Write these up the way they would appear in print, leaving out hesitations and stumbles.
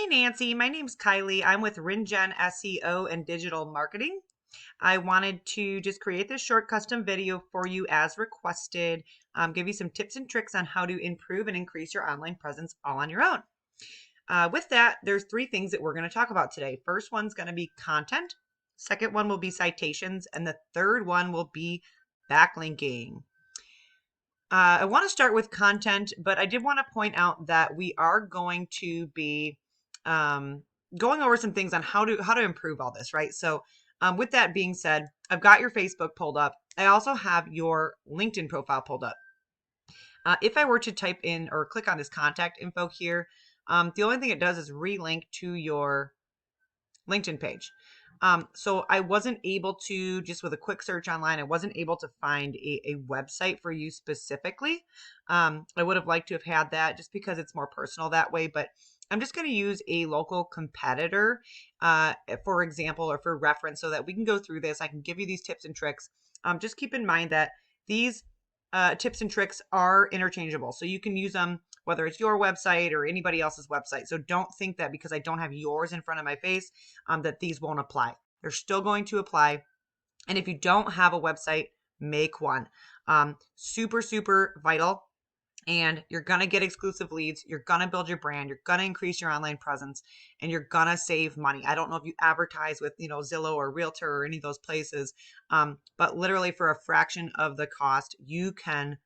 Hey Nancy, my name's Kylie. I'm with RinGen SEO and Digital Marketing. I wanted to just create this short custom video for you as requested, give you some tips and tricks on how to improve and increase your online presence all on your own. With that, there's three things that we're going to talk about today. First one's going to be content. Second one will be citations. And the third one will be backlinking. I want to start with content, but I did want to point out that we are going to be going over some things on how to improve all this, right? So with that being said, I've got your Facebook pulled up. I also have your LinkedIn profile pulled up. If I were to type in or click on this contact info here, the only thing it does is relink to your LinkedIn page. So I wasn't able to, just with a quick search online, I wasn't able to find a website for you specifically. I would have liked to have had that just because it's more personal that way, but I'm just going to use a local competitor, for example, or for reference so that we can go through this. I can give you these tips and tricks. Just keep in mind that these tips and tricks are interchangeable. So you can use them whether it's your website or anybody else's website. So don't think that because I don't have yours in front of my face, that these won't apply. They're still going to apply. And if you don't have a website, make one. Super, super vital. And you're going to get exclusive leads. You're going to build your brand. You're going to increase your online presence and you're going to save money. I don't know if you advertise with, Zillow or Realtor or any of those places. But literally for a fraction of the cost, you can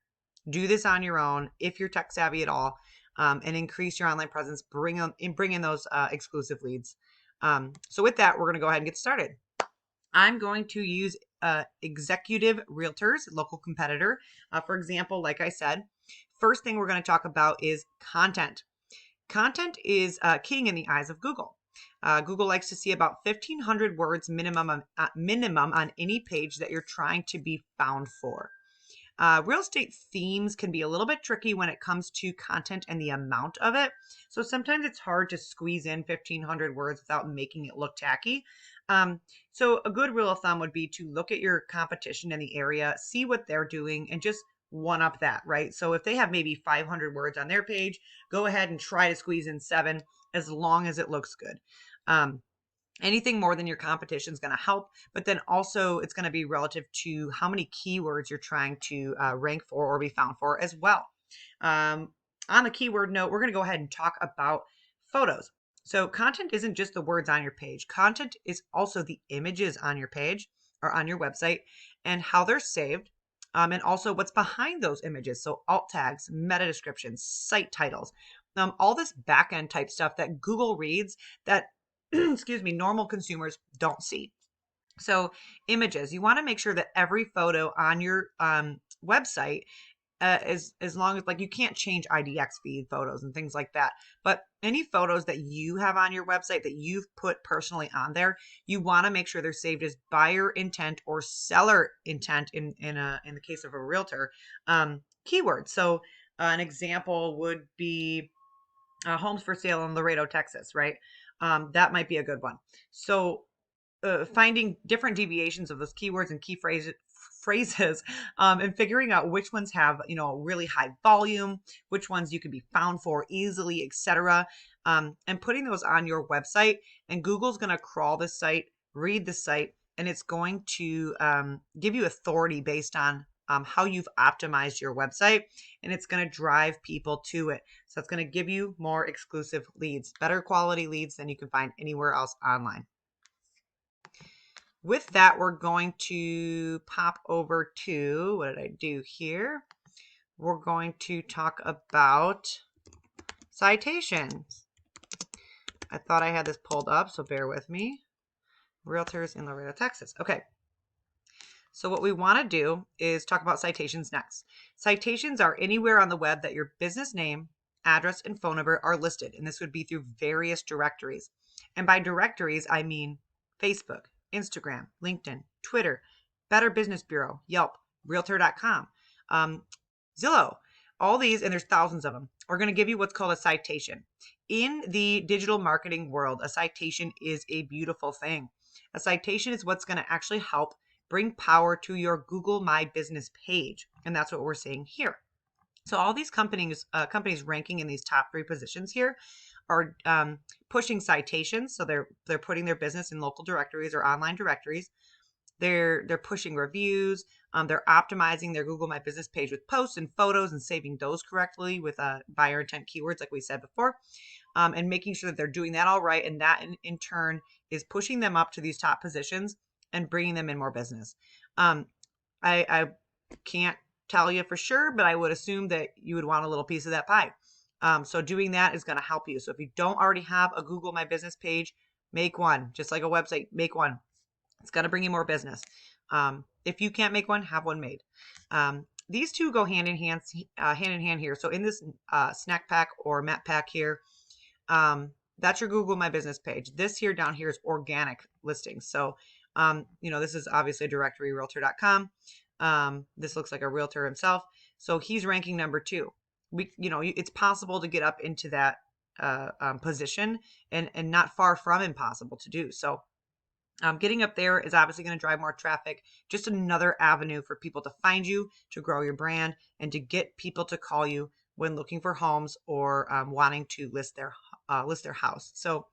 do this on your own if you're tech savvy at all, and increase your online presence, bring in those exclusive leads. So with that, we're going to go ahead and get started. I'm going to use Executive Realtors, local competitor. For example, like I said, first thing we're going to talk about is content. Content is king in the eyes of Google. Google likes to see about 1,500 words minimum on any page that you're trying to be found for. Real estate themes can be a little bit tricky when it comes to content and the amount of it. So sometimes it's hard to squeeze in 1,500 words without making it look tacky. So a good rule of thumb would be to look at your competition in the area, see what they're doing, and just one up that, right? So if they have maybe 500 words on their page, go ahead and try to squeeze in 7 as long as it looks good. Anything more than your competition is going to help, but then also it's going to be relative to how many keywords you're trying to rank for or be found for as well. On the keyword note, we're going to go ahead and talk about photos. So content isn't just the words on your page. Content is also the images on your page or on your website and how they're saved, and also what's behind those images. So alt tags, meta descriptions, site titles, all this back end type stuff that Google reads that excuse me, normal consumers don't see. So images, you want to make sure that every photo on your website as long as, like, you can't change IDX feed photos and things like that, but any photos that you have on your website that you've put personally on there, you want to make sure they're saved as buyer intent or seller intent in the case of a realtor keyword. So an example would be homes for sale in Laredo, Texas, right? That might be a good one. So finding different deviations of those keywords and key phrases and figuring out which ones have, really high volume, which ones you can be found for easily, etc. And putting those on your website, and Google's going to crawl the site, read the site, and it's going to give you authority based on how you've optimized your website, and it's going to drive people to it. So it's going to give you more exclusive leads, better quality leads than you can find anywhere else online. With that, we're going to pop over to, what did I do here? We're going to talk about citations. I thought I had this pulled up, so bear with me. Realtors in Laredo, Texas. Okay. So what we want to do is talk about citations next. Citations are anywhere on the web that your business name, address, and phone number are listed. And this would be through various directories. And by directories, I mean Facebook, Instagram, LinkedIn, Twitter, Better Business Bureau, Yelp, Realtor.com, Zillow. All these, and there's thousands of them, are going to give you what's called a citation. In the digital marketing world, a citation is a beautiful thing. A citation is what's going to actually help bring power to your Google My Business page. And that's what we're seeing here. So all these companies ranking in these top 3 positions here are pushing citations. So they're putting their business in local directories or online directories. They're pushing reviews. They're optimizing their Google My Business page with posts and photos and saving those correctly with buyer intent keywords, like we said before, and making sure that they're doing that all right. And that in turn is pushing them up to these top positions and bringing them in more business. I can't tell you for sure, but I would assume that you would want a little piece of that pie. So doing that is going to help you. So if you don't already have a Google My Business page, make one. Just like a website, make one. It's going to bring you more business. If you can't make one, have one made. These two go hand in hand here. So in this snack pack or map pack here, that's your Google My Business page. This here down here is organic listings. So, this is obviously a directory, realtor.com. This looks like a realtor himself. So he's ranking number 2. It's possible to get up into that position and not far from impossible to do. So getting up there is obviously going to drive more traffic, just another avenue for people to find you, to grow your brand, and to get people to call you when looking for homes or wanting to list their house. So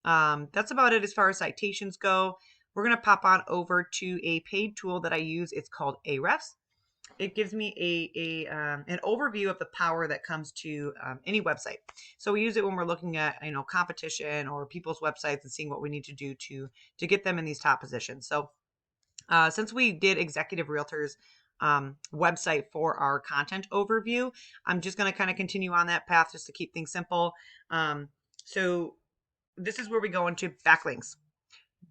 that's about it as far as citations go. We're going to pop on over to a paid tool that I use. It's called Ahrefs. It gives me an overview of the power that comes to any website. So we use it when we're looking at competition or people's websites and seeing what we need to do to get them in these top positions. So since we did Executive Realtor's website for our content overview, I'm just going to kind of continue on that path just to keep things simple. So this is where we go into backlinks.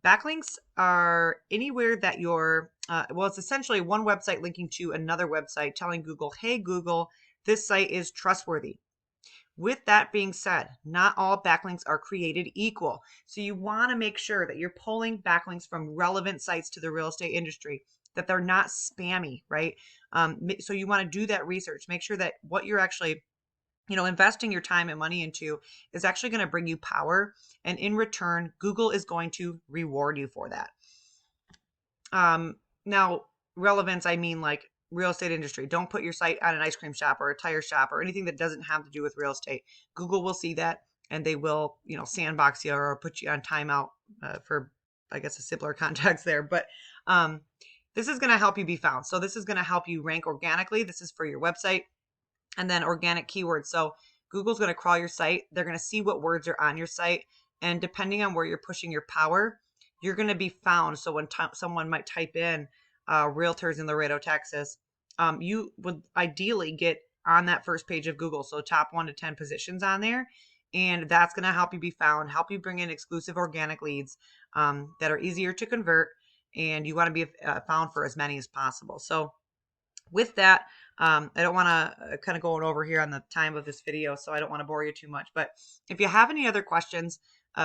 Backlinks are anywhere that it's essentially one website linking to another website telling Google, hey, Google, this site is trustworthy. With that being said, not all backlinks are created equal. So you want to make sure that you're pulling backlinks from relevant sites to the real estate industry, that they're not spammy, right? So you want to do that research. Make sure that what you're actually investing your time and money into is actually going to bring you power. And in return, Google is going to reward you for that. Now, relevance, I mean like real estate industry. Don't put your site on an ice cream shop or a tire shop or anything that doesn't have to do with real estate. Google will see that and they will, sandbox you or put you on timeout for, I guess, a simpler context there. But this is going to help you be found. So this is going to help you rank organically. This is for your website. And then organic keywords. So Google's going to crawl your site. They're going to see what words are on your site. And depending on where you're pushing your power, you're going to be found. So when someone might type in realtors in Laredo, Texas, you would ideally get on that first page of Google. So top 1 to 10 positions on there. And that's going to help you be found, help you bring in exclusive organic leads that are easier to convert. And you want to be found for as many as possible. So with that, I don't want to kind of going over here on the time of this video, so I don't want to bore you too much. But if you have any other questions,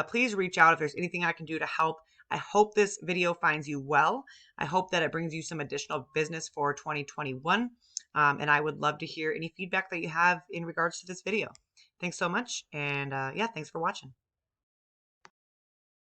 please reach out if there's anything I can do to help. I hope this video finds you well. I hope that it brings you some additional business for 2021. And I would love to hear any feedback that you have in regards to this video. Thanks so much. And thanks for watching.